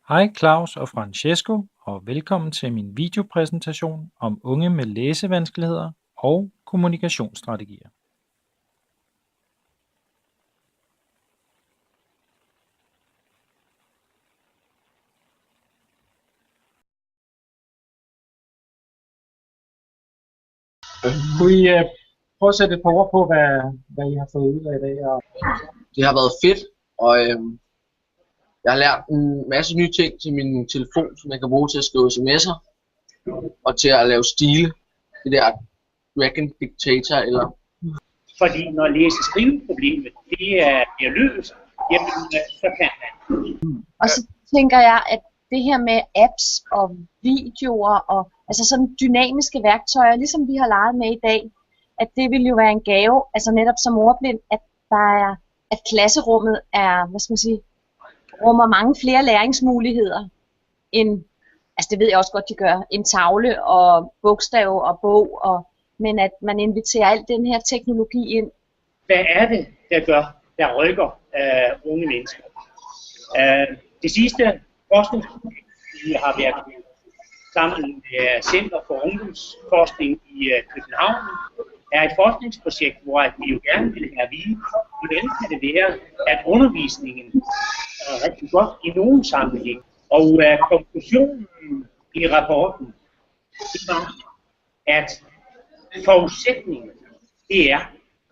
Hej Claus og Francesco, og velkommen til min videopræsentation om unge med læsevanskeligheder og kommunikationsstrategier. Kunne I prøve at sætte et par ord på, hvad I har fået ud af i dag? Det har været fedt, og jeg har lært en masse nye ting til min telefon, som jeg kan bruge til at skrive sms'er, og til at lave stile. Det der Dragon Dictator, eller... Fordi når læse-skriveproblemet det er løst, jamen så kan man. Og så tænker jeg, at det her med apps og videoer og altså sådan dynamiske værktøjer, ligesom vi har leget med i dag, at det vil jo være en gave, altså netop som ordblind, at klasserummet er, rummer mange flere læringsmuligheder end, altså det ved jeg også godt, de gør, en tavle og bogstav og bog, men at man inviterer al den her teknologi ind. Hvad er det, der rykker unge mennesker? Det sidste forskningsprojekt, vi har været sammen med Center for Ungdomsforskning i København, er et forskningsprojekt, hvor vi jo gerne vil have at vide, hvordan kan det være, at undervisningen er rigtig godt i nogen sammenhæng. Og konklusionen i rapporten, det var, at forudsætningen, det er,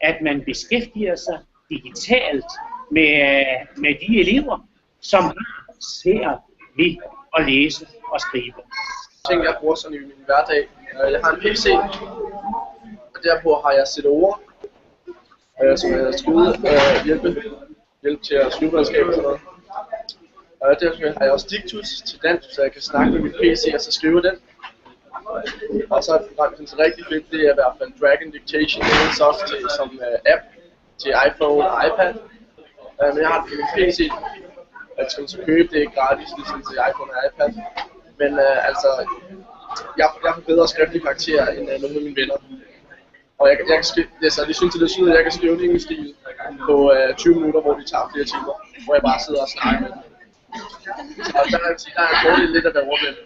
at man beskæftiger sig digitalt med de elever, som har svært ved at læse og skrive. Ting, jeg bruger sådan i min hverdag. Jeg har en PC, og derpå har jeg CD-ord, som jeg skal hjælp til at skriveredskab og sådan noget. Og derfor har jeg også Dictus til dansk, så jeg kan snakke med min PC og så skrive den. Og så er det faktisk rigtig fedt, det er i hvert fald Dragon Dictation, det er soft som app til iPhone og iPad. Men jeg har det på min PC, at skal man så købe det gratis ligesom til iPhone og iPad. Men jeg får bedre skriftlige karakterer end nogle af mine venner. Og jeg kan skrive, de synes det er sygt, at jeg kan skrive en engelsk stil på 20 minutter, hvor de tager flere timer, hvor jeg bare sidder og snakker med dem. Så der er en fordel lidt at være ordblind.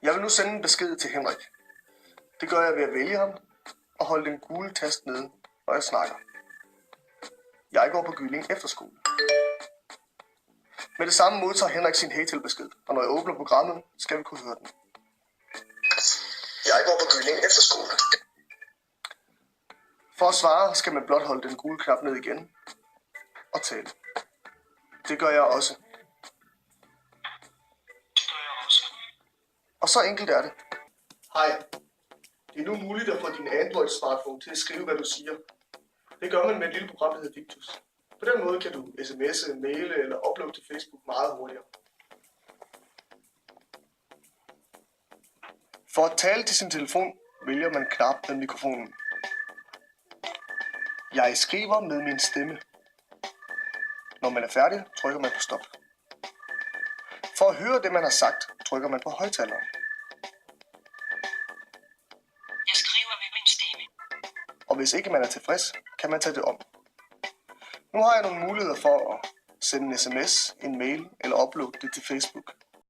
Jeg vil nu sende en besked til Henrik. Det gør jeg ved at vælge ham og holde den gule tast nede, når jeg snakker. Jeg går på Gylling Efterskole. Med det samme modtager Henrik sin hey-til-besked, og når jeg åbner programmet, skal vi kunne høre den. Jeg går på Gylling Efterskole. For at svare skal man blot holde den gule knap ned igen og tale. Det gør jeg også. Og så enkelt er det. Hej. Det er nu muligt at få din Android-smartphone til at skrive, hvad du siger. Det gør man med et lille program, der hedder Dictus. På den måde kan du sms'e, maile eller uploade til Facebook meget hurtigere. For at tale til sin telefon, vælger man knap med mikrofonen. Jeg skriver med min stemme. Når man er færdig, trykker man på stop. For at høre det, man har sagt, trykker man på højtaleren. Jeg skriver med min stemme. Og hvis ikke man er tilfreds, kan man tage det om. Nu har jeg nogle muligheder for at sende en sms, en mail eller uploade det til Facebook.